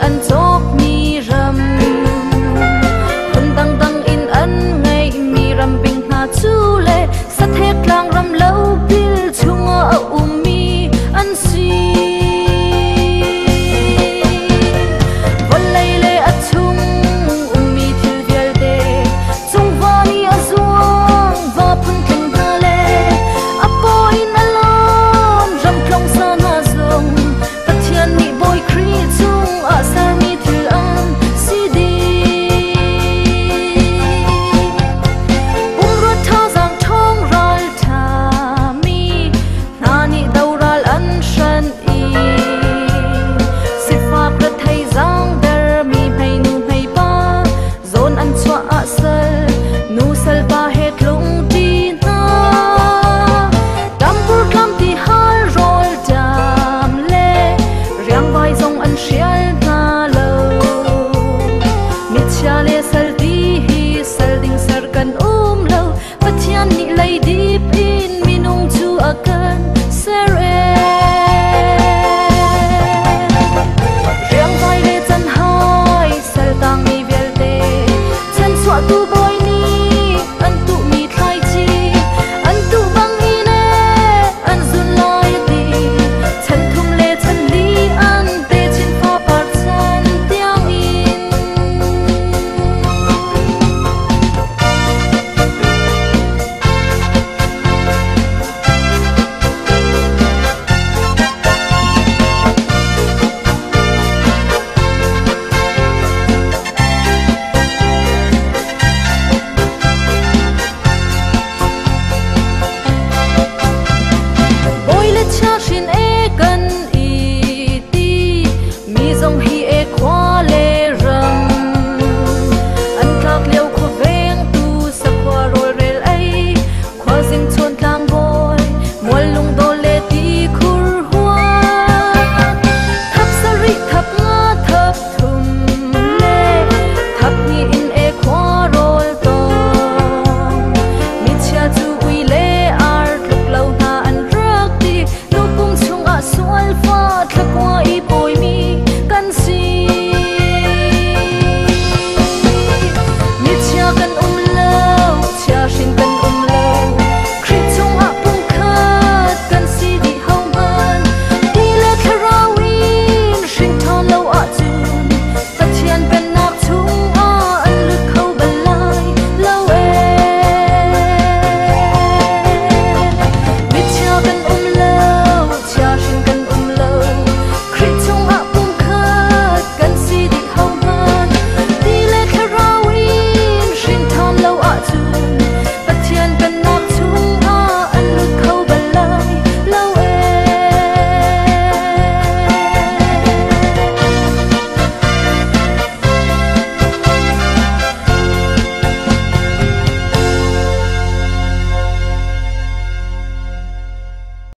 an chok mi ram hun dang dang in an ngai mi ram bing na chu le sa thek lang ram lo bil chunga a mi an si volai le a chung mi thil vial de chung va ni a zuang va pun tling ha le a poi na lon ram klong sa na zong pathian ni boy kri chung a sar mi thil an si di ro tha zang thong ral tha mi na ni dau ral an shan i si fa pra thai zang dar mi phai nu phai pa zon an chwa a sal nu sal pa het lung ti na dam pur kam ti har rol dam le riang vai zong an shial na lo mit cha le sal ti hi sal ding sar kan lo pathian ni lai dip in minung chu akan sare riang vai le chan hai sal tang mi vel te chan chwa tu boy ni an tu mi thlai chi an tu bang ni ne an zun lai ti chan thum le chan li an te chin fa par chan tiang in boy le cha shin e kan i ti mi zong hi e khwa le